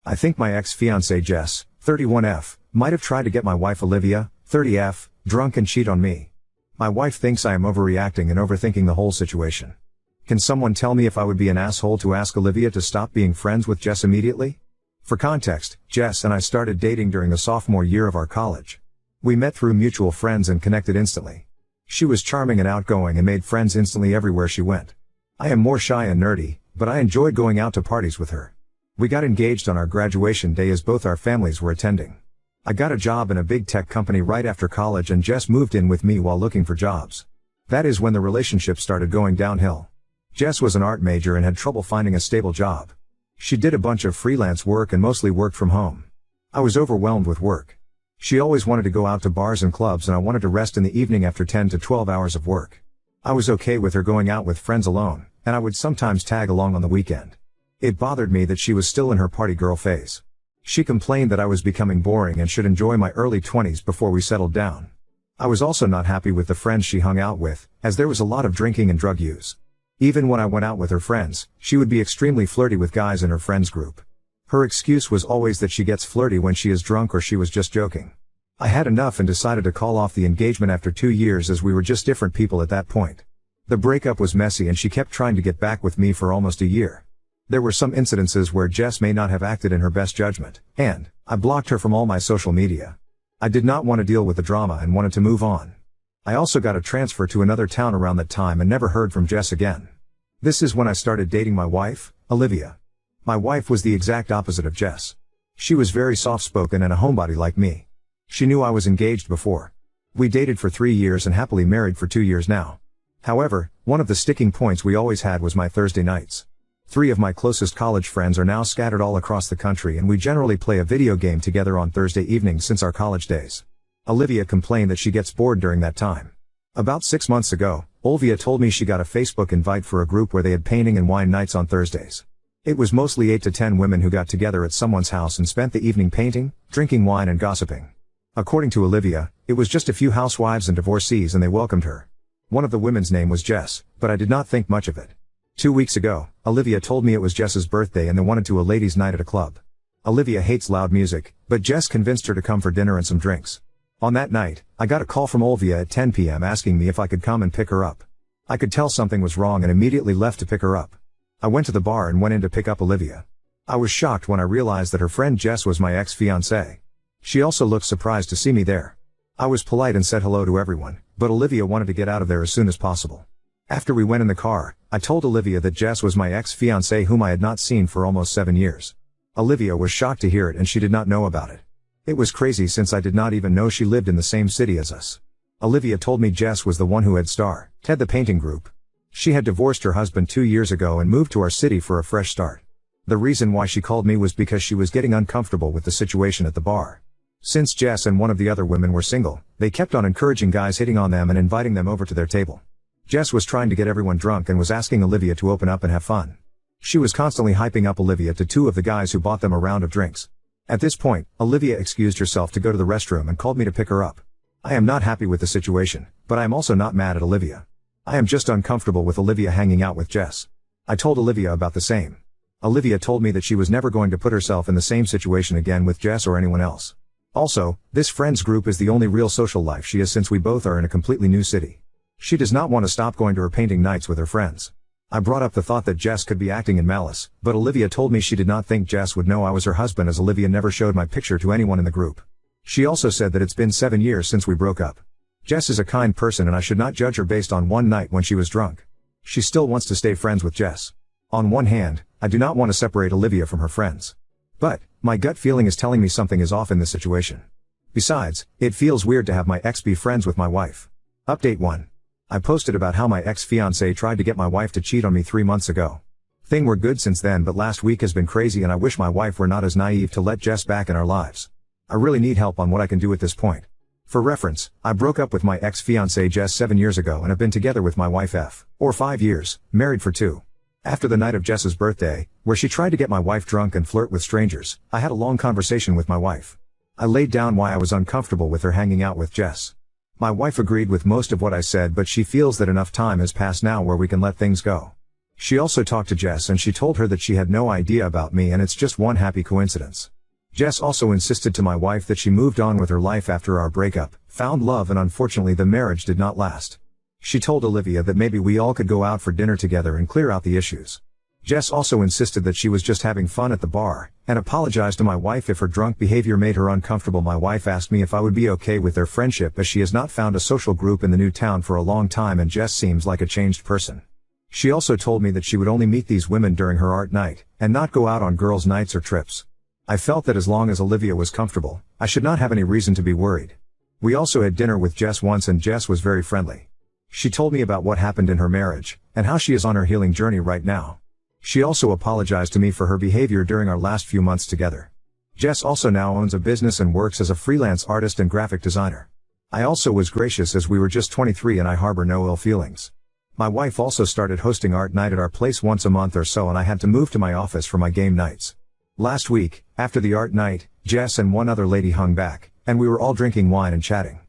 I think my ex-fiancée Jess, 31F, might have tried to get my wife Olivia, 30F, drunk and cheat on me. My wife thinks I am overreacting and overthinking the whole situation. Can someone tell me if I would be an asshole to ask Olivia to stop being friends with Jess immediately? For context, Jess and I started dating during the sophomore year of our college. We met through mutual friends and connected instantly. She was charming and outgoing and made friends instantly everywhere she went. I am more shy and nerdy, but I enjoyed going out to parties with her. We got engaged on our graduation day as both our families were attending. I got a job in a big tech company right after college and Jess moved in with me while looking for jobs. That is when the relationship started going downhill. Jess was an art major and had trouble finding a stable job. She did a bunch of freelance work and mostly worked from home. I was overwhelmed with work. She always wanted to go out to bars and clubs and I wanted to rest in the evening after 10 to 12 hours of work. I was okay with her going out with friends alone, and I would sometimes tag along on the weekend. It bothered me that she was still in her party girl phase. She complained that I was becoming boring and should enjoy my early 20s before we settled down. I was also not happy with the friends she hung out with, as there was a lot of drinking and drug use. Even when I went out with her friends, she would be extremely flirty with guys in her friends group. Her excuse was always that she gets flirty when she is drunk or she was just joking. I had enough and decided to call off the engagement after 2 years as we were just different people at that point. The breakup was messy and she kept trying to get back with me for almost a year. There were some incidences where Jess may not have acted in her best judgment, and I blocked her from all my social media. I did not want to deal with the drama and wanted to move on. I also got a transfer to another town around that time and never heard from Jess again. This is when I started dating my wife, Olivia. My wife was the exact opposite of Jess. She was very soft-spoken and a homebody like me. She knew I was engaged before. We dated for 3 years and happily married for 2 years now. However, one of the sticking points we always had was my Thursday nights. 3 of my closest college friends are now scattered all across the country and we generally play a video game together on Thursday evenings since our college days. Olivia complained that she gets bored during that time. About 6 months ago, Olivia told me she got a Facebook invite for a group where they had painting and wine nights on Thursdays. It was mostly 8 to 10 women who got together at someone's house and spent the evening painting, drinking wine and gossiping. According to Olivia, it was just a few housewives and divorcees and they welcomed her. One of the women's name was Jess, but I did not think much of it. 2 weeks ago, Olivia told me it was Jess's birthday and they wanted to a ladies' night at a club. Olivia hates loud music, but Jess convinced her to come for dinner and some drinks. On that night, I got a call from Olivia at 10 p.m. asking me if I could come and pick her up. I could tell something was wrong and immediately left to pick her up. I went to the bar and went in to pick up Olivia. I was shocked when I realized that her friend Jess was my ex-fiancée. She also looked surprised to see me there. I was polite and said hello to everyone, but Olivia wanted to get out of there as soon as possible. After we went in the car, I told Olivia that Jess was my ex-fiancée whom I had not seen for almost 7 years. Olivia was shocked to hear it and she did not know about it. It was crazy since I did not even know she lived in the same city as us. Olivia told me Jess was the one who had started the painting group. She had divorced her husband 2 years ago and moved to our city for a fresh start. The reason why she called me was because she was getting uncomfortable with the situation at the bar. Since Jess and one of the other women were single, they kept on encouraging guys hitting on them and inviting them over to their table. Jess was trying to get everyone drunk and was asking Olivia to open up and have fun. She was constantly hyping up Olivia to 2 of the guys who bought them a round of drinks. At this point, Olivia excused herself to go to the restroom and called me to pick her up. I am not happy with the situation, but I am also not mad at Olivia. I am just uncomfortable with Olivia hanging out with Jess. I told Olivia about the same. Olivia told me that she was never going to put herself in the same situation again with Jess or anyone else. Also, this friends group is the only real social life she has since we both are in a completely new city. She does not want to stop going to her painting nights with her friends. I brought up the thought that Jess could be acting in malice, but Olivia told me she did not think Jess would know I was her husband as Olivia never showed my picture to anyone in the group. She also said that it's been 7 years since we broke up. Jess is a kind person and I should not judge her based on one night when she was drunk. She still wants to stay friends with Jess. On one hand, I do not want to separate Olivia from her friends. But, my gut feeling is telling me something is off in this situation. Besides, it feels weird to have my ex be friends with my wife. Update 1. I posted about how my ex-fiancé tried to get my wife to cheat on me 3 months ago. Things were good since then, but last week has been crazy and I wish my wife were not as naive to let Jess back in our lives. I really need help on what I can do at this point. For reference, I broke up with my ex-fiancée Jess 7 years ago and have been together with my wife for 5 years, married for 2. After the night of Jess's birthday, where she tried to get my wife drunk and flirt with strangers, I had a long conversation with my wife. I laid down why I was uncomfortable with her hanging out with Jess. My wife agreed with most of what I said, but she feels that enough time has passed now where we can let things go. She also talked to Jess and she told her that she had no idea about me and it's just one happy coincidence. Jess also insisted to my wife that she moved on with her life after our breakup, found love, and unfortunately the marriage did not last. She told Olivia that maybe we all could go out for dinner together and clear out the issues. Jess also insisted that she was just having fun at the bar, and apologized to my wife if her drunk behavior made her uncomfortable. My wife asked me if I would be okay with their friendship as she has not found a social group in the new town for a long time and Jess seems like a changed person. She also told me that she would only meet these women during her art night, and not go out on girls' nights or trips. I felt that as long as Olivia was comfortable, I should not have any reason to be worried. We also had dinner with Jess once and Jess was very friendly. She told me about what happened in her marriage, and how she is on her healing journey right now. She also apologized to me for her behavior during our last few months together. Jess also now owns a business and works as a freelance artist and graphic designer. I also was gracious as we were just 23 and I harbor no ill feelings. My wife also started hosting art night at our place once a month or so and I had to move to my office for my game nights. Last week, after the art night, Jess and one other lady hung back, and we were all drinking wine and chatting.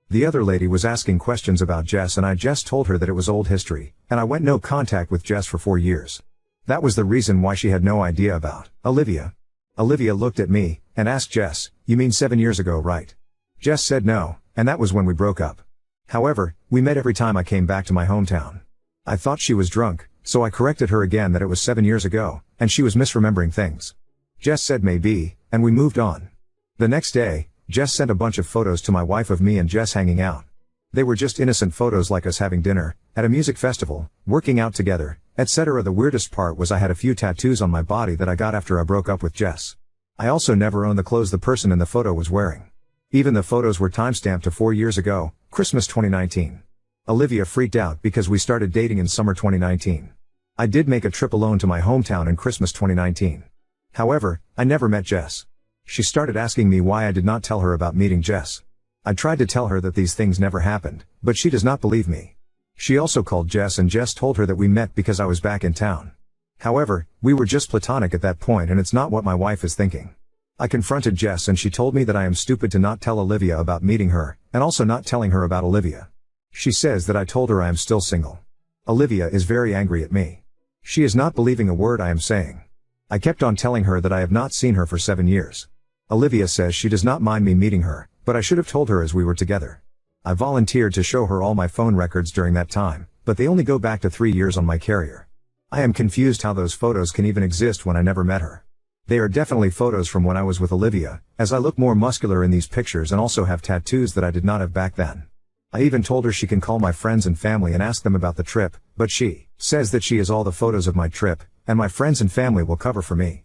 The other lady was asking questions about Jess and I just told her that it was old history, and I went no contact with Jess for 4 years. That was the reason why she had no idea about Olivia. Olivia looked at me, and asked Jess, "You mean 7 years ago, right?" Jess said no, and that was when we broke up. However, we met every time I came back to my hometown. I thought she was drunk, so I corrected her again that it was 7 years ago, and she was misremembering things. Jess said maybe, and we moved on. The next day, Jess sent a bunch of photos to my wife of me and Jess hanging out. They were just innocent photos like us having dinner, at a music festival, working out together, etc. The weirdest part was I had a few tattoos on my body that I got after I broke up with Jess. I also never owned the clothes the person in the photo was wearing. Even the photos were timestamped to 4 years ago, Christmas 2019. Olivia freaked out because we started dating in summer 2019. I did make a trip alone to my hometown in Christmas 2019. However, I never met Jess. She started asking me why I did not tell her about meeting Jess. I tried to tell her that these things never happened, but she does not believe me. She also called Jess and Jess told her that we met because I was back in town. However, we were just platonic at that point and it's not what my wife is thinking. I confronted Jess and she told me that I am stupid to not tell Olivia about meeting her, and also not telling her about Olivia. She says that I told her I am still single. Olivia is very angry at me. She is not believing a word I am saying. I kept on telling her that I have not seen her for 7 years. Olivia says she does not mind me meeting her, but I should have told her as we were together. I volunteered to show her all my phone records during that time, but they only go back to 3 years on my carrier. I am confused how those photos can even exist when I never met her. They are definitely photos from when I was with Olivia, as I look more muscular in these pictures and also have tattoos that I did not have back then. I even told her she can call my friends and family and ask them about the trip, but she says that she has all the photos of my trip, and my friends and family will cover for me.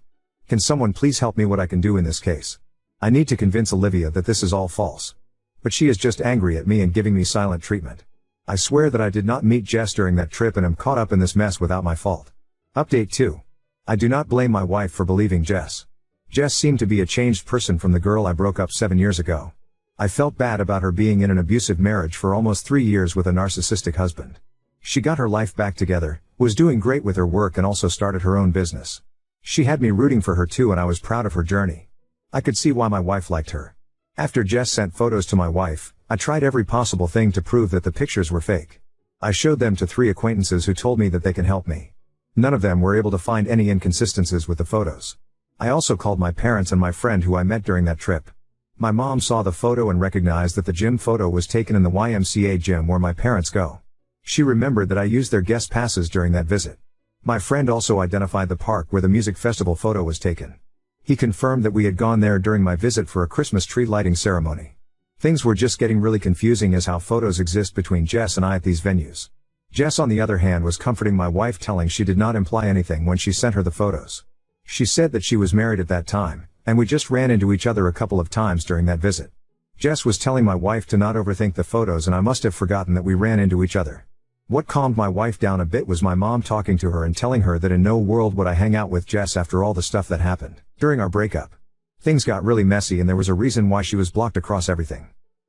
Can someone please help me what I can do in this case? I need to convince Olivia that this is all false. But she is just angry at me and giving me silent treatment. I swear that I did not meet Jess during that trip and am caught up in this mess without my fault. Update 2. I do not blame my wife for believing Jess. Jess seemed to be a changed person from the girl I broke up 7 years ago. I felt bad about her being in an abusive marriage for almost 3 years with a narcissistic husband. She got her life back together, was doing great with her work and also started her own business. She had me rooting for her too and I was proud of her journey. I could see why my wife liked her. After Jess sent photos to my wife, I tried every possible thing to prove that the pictures were fake. I showed them to 3 acquaintances who told me that they can help me. None of them were able to find any inconsistencies with the photos. I also called my parents and my friend who I met during that trip. My mom saw the photo and recognized that the gym photo was taken in the YMCA gym where my parents go. She remembered that I used their guest passes during that visit. My friend also identified the park where the music festival photo was taken. He confirmed that we had gone there during my visit for a Christmas tree lighting ceremony. Things were just getting really confusing as how photos exist between Jess and I at these venues. Jess on the other hand was comforting my wife, telling she did not imply anything when she sent her the photos. She said that she was married at that time, and we just ran into each other a couple of times during that visit. Jess was telling my wife to not overthink the photos and I must have forgotten that we ran into each other. What calmed my wife down a bit was my mom talking to her and telling her that in no world would I hang out with Jess after all the stuff that happened during our breakup. Things got really messy and there was a reason why she was blocked across everything.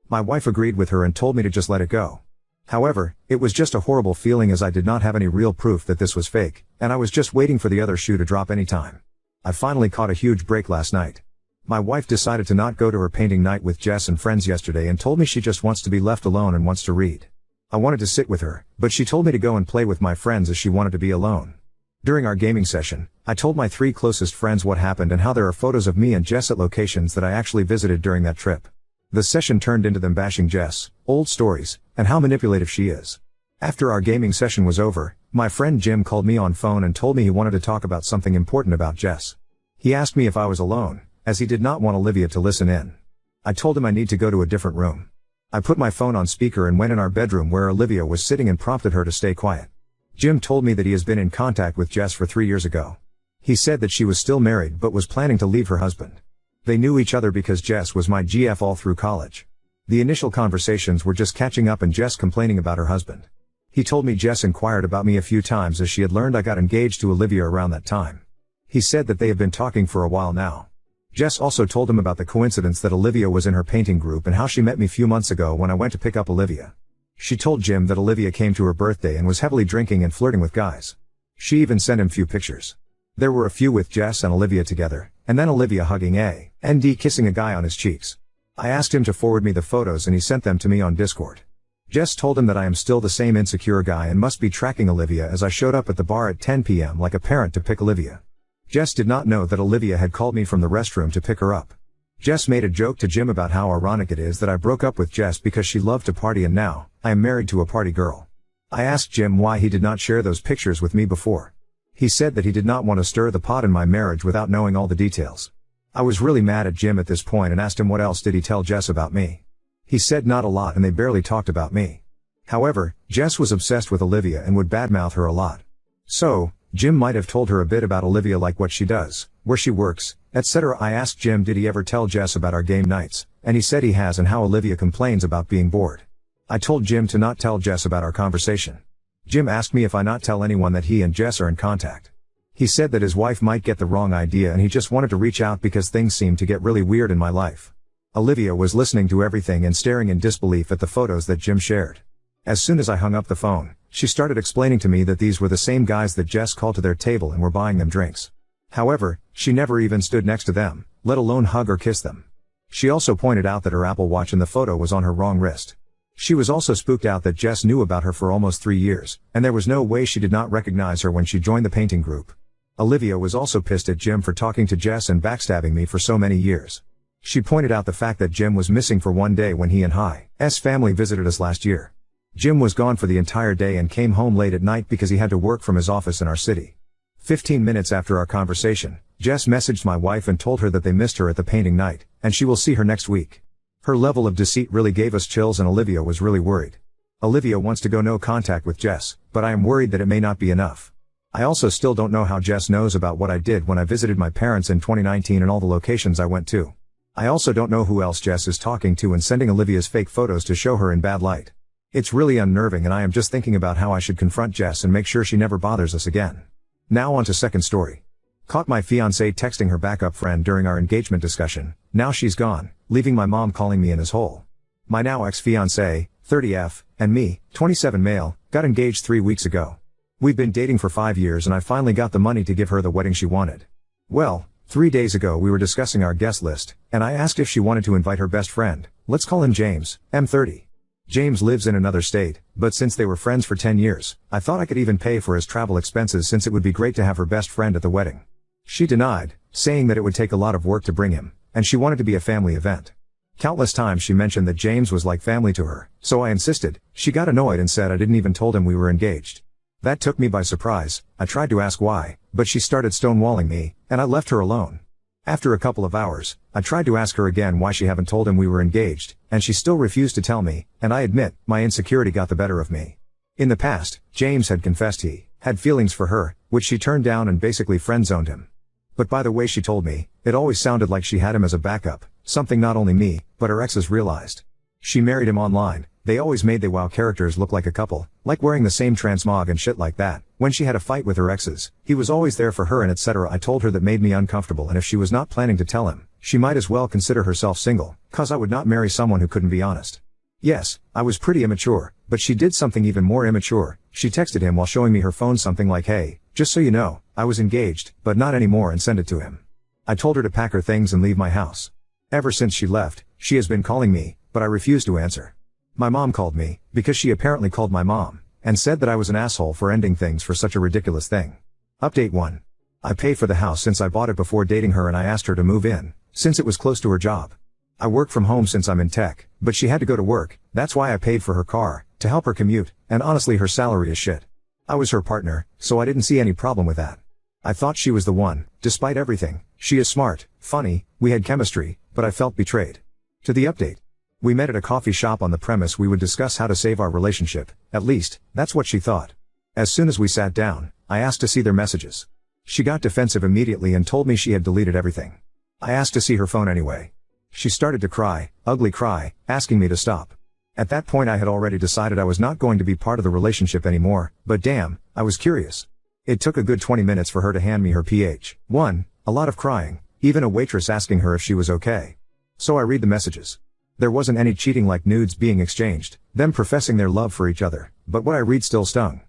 My wife agreed with her and told me to just let it go. However, it was just a horrible feeling as I did not have any real proof that this was fake, and I was just waiting for the other shoe to drop any time. I finally caught a huge break last night. My wife decided to not go to her painting night with Jess and friends yesterday and told me she just wants to be left alone and wants to read. I wanted to sit with her, but she told me to go and play with my friends as she wanted to be alone. During our gaming session, I told my 3 closest friends what happened and how there are photos of me and Jess at locations that I actually visited during that trip. The session turned into them bashing Jess, old stories, and how manipulative she is. After our gaming session was over, my friend Jim called me on phone and told me he wanted to talk about something important about Jess. He asked me if I was alone, as he did not want Olivia to listen in. I told him I need to go to a different room. I put my phone on speaker and went in our bedroom where Olivia was sitting and prompted her to stay quiet. Jim told me that he has been in contact with Jess for 3 years ago. He said that she was still married but was planning to leave her husband. They knew each other because Jess was my GF all through college. The initial conversations were just catching up and Jess complaining about her husband. He told me Jess inquired about me a few times as she had learned I got engaged to Olivia around that time. He said that they have been talking for a while now. Jess also told him about the coincidence that Olivia was in her painting group and how she met me few months ago when I went to pick up Olivia. She told Jim that Olivia came to her birthday and was heavily drinking and flirting with guys. She even sent him few pictures. There were a few with Jess and Olivia together, and then Olivia hugging and kissing a guy on his cheeks. I asked him to forward me the photos and he sent them to me on Discord. Jess told him that I am still the same insecure guy and must be tracking Olivia as I showed up at the bar at 10 p.m. like a parent to pick Olivia. Jess did not know that Olivia had called me from the restroom to pick her up. Jess made a joke to Jim about how ironic it is that I broke up with Jess because she loved to party and now, I am married to a party girl. I asked Jim why he did not share those pictures with me before. He said that he did not want to stir the pot in my marriage without knowing all the details. I was really mad at Jim at this point and asked him what else did he tell Jess about me. He said not a lot and they barely talked about me. However, Jess was obsessed with Olivia and would badmouth her a lot. So, Jim might have told her a bit about Olivia like what she does, where she works, etc. I asked Jim did he ever tell Jess about our game nights, and he said he has and how Olivia complains about being bored. I told Jim to not tell Jess about our conversation. Jim asked me if I not tell anyone that he and Jess are in contact. He said that his wife might get the wrong idea and he just wanted to reach out because things seemed to get really weird in my life. Olivia was listening to everything and staring in disbelief at the photos that Jim shared. As soon as I hung up the phone, she started explaining to me that these were the same guys that Jess called to their table and were buying them drinks. However, she never even stood next to them, let alone hug or kiss them. She also pointed out that her Apple Watch in the photo was on her wrong wrist. She was also spooked out that Jess knew about her for almost 3 years, and there was no way she did not recognize her when she joined the painting group. Olivia was also pissed at Jim for talking to Jess and backstabbing me for so many years. She pointed out the fact that Jim was missing for one day when he and his family visited us last year. Jim was gone for the entire day and came home late at night because he had to work from his office in our city. 15 minutes after our conversation, Jess messaged my wife and told her that they missed her at the painting night, and she will see her next week. Her level of deceit really gave us chills and Olivia was really worried. Olivia wants to go no contact with Jess, but I am worried that it may not be enough. I also still don't know how Jess knows about what I did when I visited my parents in 2019 and all the locations I went to. I also don't know who else Jess is talking to and sending Olivia's fake photos to show her in bad light. It's really unnerving and I am just thinking about how I should confront Jess and make sure she never bothers us again. Now on to second story. Caught my fiancée texting her backup friend during our engagement discussion. Now she's gone, leaving my mom calling me in his hole. My now ex-fiancée, 30F, and me, 27 male, got engaged 3 weeks ago. We've been dating for 5 years and I finally got the money to give her the wedding she wanted. Well, 3 days ago we were discussing our guest list, and I asked if she wanted to invite her best friend, let's call him James, M30. James lives in another state, but since they were friends for 10 years, I thought I could even pay for his travel expenses since it would be great to have her best friend at the wedding. She denied, saying that it would take a lot of work to bring him, and she wanted to be a family event. Countless times she mentioned that James was like family to her, so I insisted. She got annoyed and said I didn't even told him we were engaged. That took me by surprise. I tried to ask why, but she started stonewalling me, and I left her alone. After a couple of hours, I tried to ask her again why she haven't told him we were engaged, and she still refused to tell me, and I admit, my insecurity got the better of me. In the past, James had confessed he had feelings for her, which she turned down and basically friend-zoned him. But by the way she told me, it always sounded like she had him as a backup, something not only me, but her exes realized. She married him online. They always made the WoW characters look like a couple, like wearing the same transmog and shit like that. When she had a fight with her exes, he was always there for her and etc. I told her that made me uncomfortable and if she was not planning to tell him, she might as well consider herself single, cause I would not marry someone who couldn't be honest. Yes, I was pretty immature, but she did something even more immature. She texted him while showing me her phone something like, hey, just so you know, I was engaged, but not anymore, and sent it to him. I told her to pack her things and leave my house. Ever since she left, she has been calling me, but I refused to answer. My mom called me, because she apparently called my mom, and said that I was an asshole for ending things for such a ridiculous thing. Update 1. I pay for the house since I bought it before dating her and I asked her to move in, since it was close to her job. I work from home since I'm in tech, but she had to go to work, that's why I paid for her car, to help her commute, and honestly her salary is shit. I was her partner, so I didn't see any problem with that. I thought she was the one, despite everything. She is smart, funny, we had chemistry, but I felt betrayed. To the update. We met at a coffee shop on the premise we would discuss how to save our relationship, at least, that's what she thought. As soon as we sat down, I asked to see their messages. She got defensive immediately and told me she had deleted everything. I asked to see her phone anyway. She started to cry, ugly cry, asking me to stop. At that point I had already decided I was not going to be part of the relationship anymore, but damn, I was curious. It took a good 20 minutes for her to hand me her ph. 1, a lot of crying, even a waitress asking her if she was okay. So I read the messages. There wasn't any cheating like nudes being exchanged, them professing their love for each other, but what I read still stung.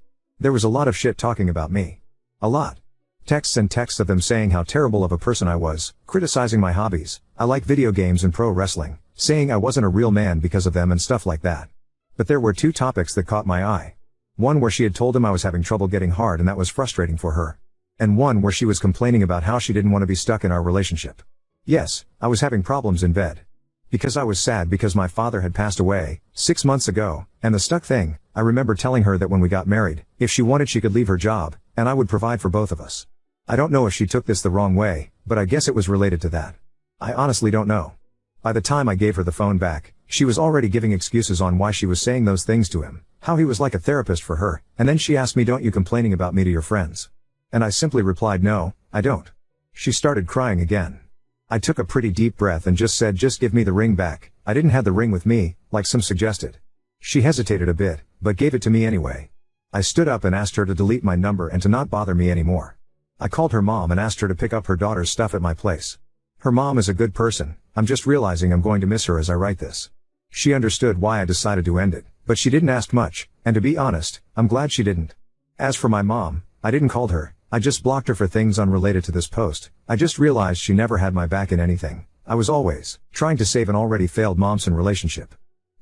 There was a lot of shit talking about me. A lot. Texts and texts of them saying how terrible of a person I was, criticizing my hobbies, I like video games and pro wrestling, saying I wasn't a real man because of them and stuff like that. But there were 2 topics that caught my eye. One where she had told him I was having trouble getting hard and that was frustrating for her. And one where she was complaining about how she didn't want to be stuck in our relationship. Yes, I was having problems in bed. Because I was sad because my father had passed away 6 months ago, and the stuck thing, I remember telling her that when we got married, if she wanted she could leave her job, and I would provide for both of us. I don't know if she took this the wrong way, but I guess it was related to that. I honestly don't know. By the time I gave her the phone back, she was already giving excuses on why she was saying those things to him, how he was like a therapist for her, and then she asked me, "Don't you complaining about me to your friends?" And I simply replied, "No, I don't." She started crying again. I took a pretty deep breath and just said, "Just give me the ring back, I didn't have the ring with me, like some suggested." She hesitated a bit, but gave it to me anyway. I stood up and asked her to delete my number and to not bother me anymore. I called her mom and asked her to pick up her daughter's stuff at my place. Her mom is a good person, I'm just realizing I'm going to miss her as I write this. She understood why I decided to end it, but she didn't ask much, and to be honest, I'm glad she didn't. As for my mom, I didn't call her, I just blocked her for things unrelated to this post. I just realized she never had my back in anything. I was always trying to save an already failed mom-son relationship.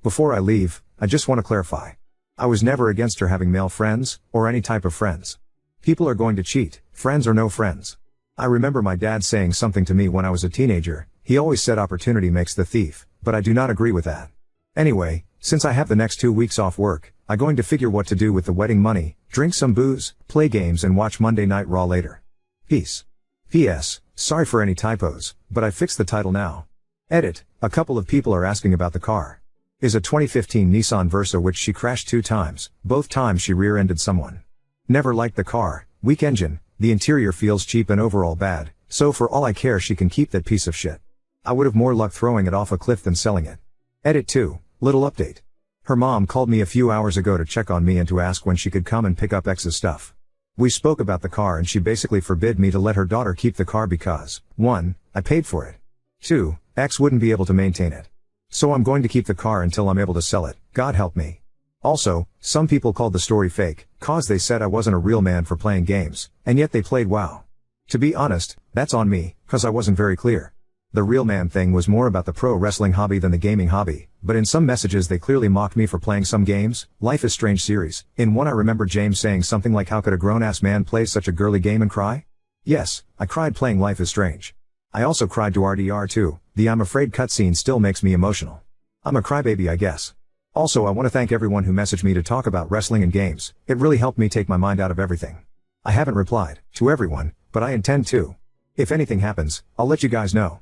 Before I leave, I just want to clarify. I was never against her having male friends, or any type of friends. People are going to cheat, friends or no friends. I remember my dad saying something to me when I was a teenager. He always said opportunity makes the thief, but I do not agree with that. Anyway, since I have the next 2 weeks off work, I'm going to figure what to do with the wedding money, drink some booze, play games and watch Monday Night Raw later. Peace. P.S. Sorry for any typos, but I fixed the title now. Edit. A couple of people are asking about the car. Is a 2015 Nissan Versa which she crashed 2 times, both times she rear-ended someone. Never liked the car, weak engine, the interior feels cheap and overall bad, so for all I care she can keep that piece of shit. I would have more luck throwing it off a cliff than selling it. Edit 2. Little update. Her mom called me a few hours ago to check on me and to ask when she could come and pick up X's stuff. We spoke about the car and she basically forbid me to let her daughter keep the car because, 1, I paid for it. 2, X wouldn't be able to maintain it. So I'm going to keep the car until I'm able to sell it, God help me. Also, some people called the story fake, cause they said I wasn't a real man for playing games, and yet they played WoW. To be honest, that's on me, cause I wasn't very clear. The real man thing was more about the pro wrestling hobby than the gaming hobby, but in some messages they clearly mocked me for playing some games. Life is Strange series. In one I remember James saying something like, "How could a grown-ass man play such a girly game and cry?" Yes, I cried playing Life is Strange. I also cried to RDR2, the I'm Afraid cutscene still makes me emotional. I'm a crybaby I guess. Also I want to thank everyone who messaged me to talk about wrestling and games, it really helped me take my mind out of everything. I haven't replied to everyone, but I intend to. If anything happens, I'll let you guys know.